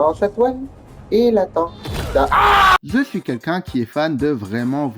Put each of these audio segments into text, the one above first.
Dans sa toile et l'attend. Je suis quelqu'un qui est fan de vraiment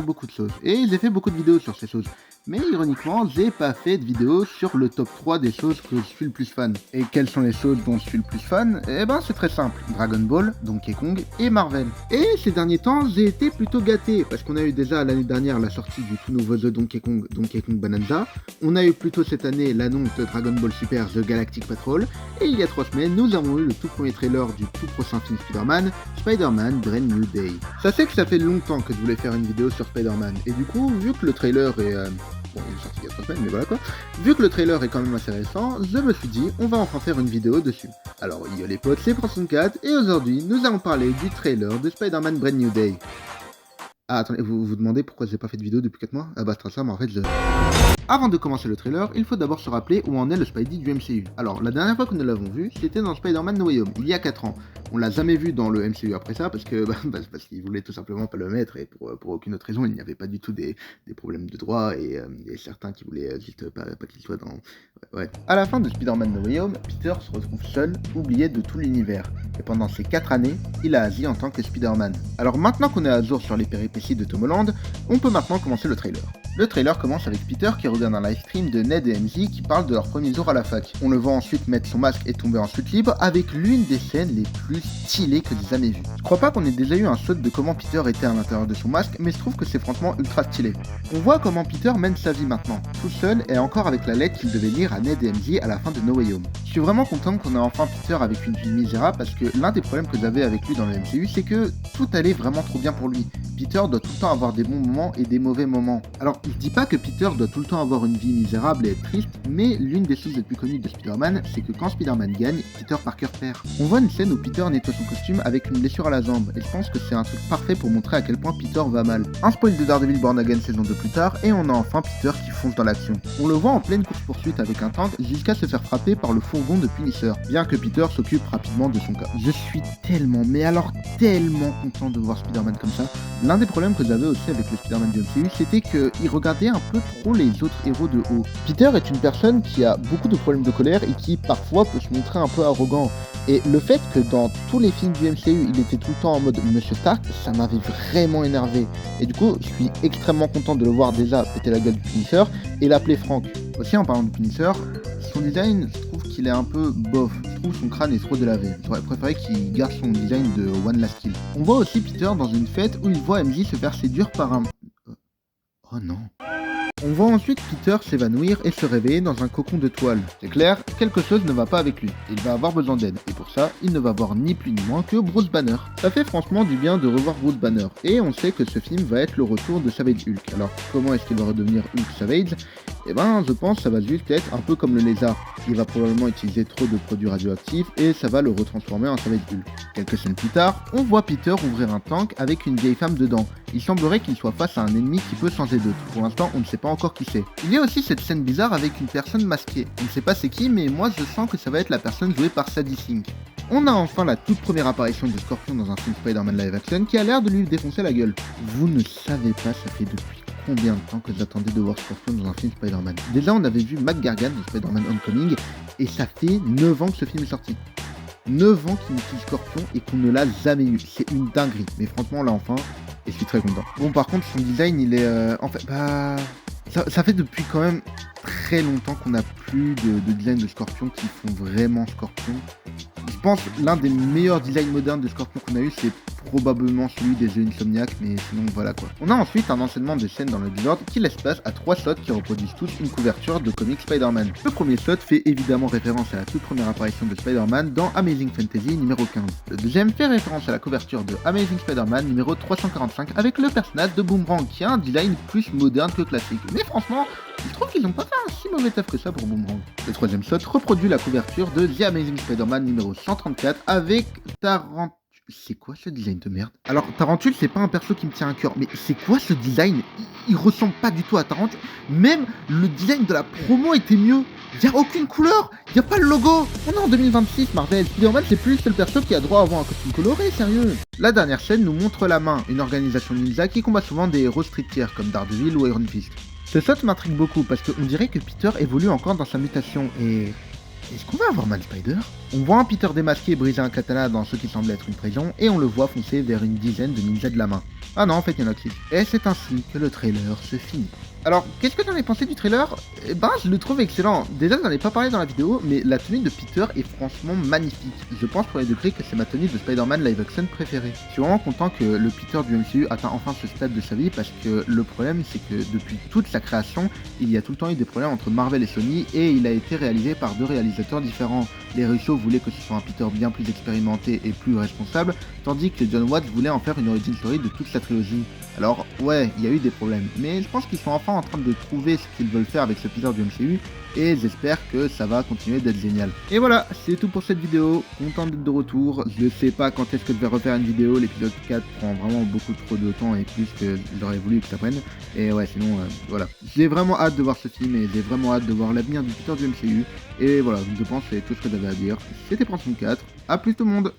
beaucoup de choses. Et j'ai fait beaucoup de vidéos sur ces choses. Mais ironiquement, j'ai pas fait de vidéo sur le top 3 des choses que je suis le plus fan. Et quelles sont les choses dont je suis le plus fan? Eh ben c'est très simple. Dragon Ball, Donkey Kong et Marvel. Et ces derniers temps, j'ai été plutôt gâté. Parce qu'on a eu déjà l'année dernière la sortie du tout nouveau The Donkey Kong Bonanza. On a eu plutôt cette année l'annonce de Dragon Ball Super The Galactic Patrol. Et il y a 3 semaines, nous avons eu le tout premier trailer du tout prochain film Spider-Man, Spider-Man Brand New Day. Sachez que ça fait longtemps que je voulais faire une vidéo sur Spider-Man, et du coup, vu que le trailer est... Bon, il est sorti il y a 3 semaines, mais voilà quoi. Vu que le trailer est quand même assez récent, je me suis dit, on va enfin faire une vidéo dessus. Alors, yo les potes, c'est Franson4, et aujourd'hui, nous allons parler du trailer de Spider-Man Brand New Day. Ah, attendez, vous vous demandez pourquoi j'ai pas fait de vidéo depuis 4 mois? Ah bah, c'est ça, mais en fait, je... Avant de commencer le trailer, il faut d'abord se rappeler où en est le Spidey du MCU. Alors, la dernière fois que nous l'avons vu, c'était dans Spider-Man No Way Home, il y a 4 ans. On l'a jamais vu dans le MCU après ça, parce que parce qu'ils voulaient tout simplement pas le mettre, et pour aucune autre raison, il n'y avait pas du tout des problèmes de droit, et certains qui voulaient juste pas qu'il soit dans... Ouais. À la fin de Spider-Man No Way Home, Peter se retrouve seul, oublié de tout l'univers. Et pendant ces 4 années, il a agi en tant que Spider-Man. Alors maintenant qu'on est à jour sur les péripéties de Tom Holland, on peut maintenant commencer le trailer. Le trailer commence avec Peter qui regarde un live stream de Ned et MJ qui parlent de leur premier jour à la fac. On le voit ensuite mettre son masque et tomber en chute libre avec l'une des scènes les plus stylées que j'ai jamais vues. Je crois pas qu'on ait déjà eu un shot de comment Peter était à l'intérieur de son masque, mais je trouve que c'est franchement ultra stylé. On voit comment Peter mène sa vie maintenant, tout seul et encore avec la lettre qu'il devait lire à Ned et MJ à la fin de No Way Home. Je suis vraiment content qu'on ait enfin Peter avec une vie misérable parce que l'un des problèmes que j'avais avec lui dans le MCU, c'est que tout allait vraiment trop bien pour lui. Peter doit tout le temps avoir des bons moments et des mauvais moments. Alors, je dis pas que Peter doit tout le temps avoir une vie misérable et être triste, mais l'une des choses les plus connues de Spider-Man, c'est que quand Spider-Man gagne, Peter Parker perd. On voit une scène où Peter nettoie son costume avec une blessure à la jambe, et je pense que c'est un truc parfait pour montrer à quel point Peter va mal. Un spoil de Daredevil Born Again saison 2 plus tard, et on a enfin Peter qui fonce dans l'action. On le voit en pleine course-poursuite avec un tank jusqu'à se faire frapper par le fourgon de Punisher, bien que Peter s'occupe rapidement de son cas. Je suis tellement, mais alors tellement content de voir Spider-Man comme ça. L'un des problèmes que j'avais aussi avec le Spider-Man du MCU, c'était qu'il regardait un peu trop les autres héros de haut. Peter est une personne qui a beaucoup de problèmes de colère et qui parfois peut se montrer un peu arrogant. Et le fait que dans tous les films du MCU, il était tout le temps en mode Monsieur Stark, ça m'avait vraiment énervé. Et du coup, je suis extrêmement content de le voir déjà péter la gueule du Punisher et l'appeler Frank. Aussi, en parlant du Punisher, son design, je trouve qu'il est un peu bof. Je trouve son crâne est trop délavé. J'aurais préféré qu'il garde son design de One Last Kill. On voit aussi Peter dans une fête où il voit MJ se faire séduire par un... Oh non. On voit ensuite Peter s'évanouir et se réveiller dans un cocon de toile. C'est clair, quelque chose ne va pas avec lui. Il va avoir besoin d'aide. Et pour ça, il ne va voir ni plus ni moins que Bruce Banner. Ça fait franchement du bien de revoir Bruce Banner. Et on sait que ce film va être le retour de Savage Hulk. Alors comment est-ce qu'il va redevenir Hulk Savage? Eh ben, je pense que ça va juste être un peu comme le lézard. Il va probablement utiliser trop de produits radioactifs et ça va le retransformer en Savage Hulk. Quelques scènes plus tard, on voit Peter ouvrir un tank avec une vieille femme dedans. Il semblerait qu'il soit face à un ennemi qui peut changer d'eux. Pour l'instant, on ne sait pas encore qui c'est. Il y a aussi cette scène bizarre avec une personne masquée. On ne sait pas c'est qui, mais moi je sens que ça va être la personne jouée par Sadie Sink. On a enfin la toute première apparition de Scorpion dans un film Spider-Man live action qui a l'air de lui défoncer la gueule. Vous ne savez pas, ça fait depuis combien de temps que j'attendais de voir Scorpion dans un film Spider-Man. Déjà, on avait vu McGargan de Spider-Man Homecoming, et ça fait 9 ans que ce film est sorti. 9 ans qu'il utilise Scorpion et qu'on ne l'a jamais eu. C'est une dinguerie. Mais franchement, on l'a enfin, et je suis très content. Bon, par contre, son design, il est... En fait, ça fait depuis quand même très longtemps qu'on n'a plus de design de Scorpion qui font vraiment Scorpion. Je pense l'un des meilleurs designs modernes de Scorpion qu'on a eu, c'est probablement celui des jeux Insomniac, mais sinon voilà quoi. On a ensuite un enchaînement de scènes dans le Discord qui laisse place à 3 shots qui reproduisent tous une couverture de comics Spider-Man. Le premier shot fait évidemment référence à la toute première apparition de Spider-Man dans Amazing Fantasy numéro 15. Le deuxième fait référence à la couverture de Amazing Spider-Man numéro 345 avec le personnage de Boomerang qui a un design plus moderne que classique. Mais franchement, je trouve qu'ils n'ont pas fait un si mauvais taf que ça pour Boomerang. Le troisième shot reproduit la couverture de The Amazing Spider-Man numéro 134 avec Tarantula. C'est quoi ce design de merde? Alors, Tarantule, c'est pas un perso qui me tient à cœur, mais c'est quoi ce design? Il ressemble pas du tout à Tarantule. Même le design de la promo était mieux. Y a aucune couleur, y a pas le logo. On est en 2026, Marvel. Spider-Man, c'est plus le seul perso qui a droit à avoir un costume coloré, sérieux. La dernière scène nous montre la main, une organisation ninja qui combat souvent des héros street tier comme Daredevil ou Iron Fist. Ce shot m'intrigue beaucoup parce qu'on dirait que Peter évolue encore dans sa mutation et... est-ce qu'on va avoir mal Spider? On voit un Peter démasqué briser un katana dans ce qui semble être une prison, et on le voit foncer vers une dizaine de ninjas de la main. Ah non, en fait, il y en a 6. Et c'est ainsi que le trailer se finit. Alors, qu'est-ce que t'en as pensé du trailer? Eh ben, je le trouve excellent. Déjà, je n'en ai pas parlé dans la vidéo, mais la tenue de Peter est franchement magnifique. Je pense pour les degrés que c'est ma tenue de Spider-Man live action préférée. Je suis vraiment content que le Peter du MCU atteint enfin ce stade de sa vie, parce que le problème, c'est que depuis toute sa création, il y a tout le temps eu des problèmes entre Marvel et Sony, et il a été réalisé par 2 réalisateurs différents. Les Russo voulaient que ce soit un Peter bien plus expérimenté et plus responsable, tandis que John Watts voulait en faire une origin story de toute sa trilogie. Alors ouais, il y a eu des problèmes, mais je pense qu'ils sont enfin en train de trouver ce qu'ils veulent faire avec ce Peter du MCU, et j'espère que ça va continuer d'être génial. Et voilà, c'est tout pour cette vidéo, content d'être de retour. Je sais pas quand est-ce que je vais refaire une vidéo, l'épisode 4 prend vraiment beaucoup trop de temps et plus que j'aurais voulu que ça prenne. Et ouais, sinon, voilà. J'ai vraiment hâte de voir ce film et j'ai vraiment hâte de voir l'avenir du Peter du MCU. Et voilà, je pense que c'est tout ce que j'avais à dire. C'était Prince 4, à plus tout le monde.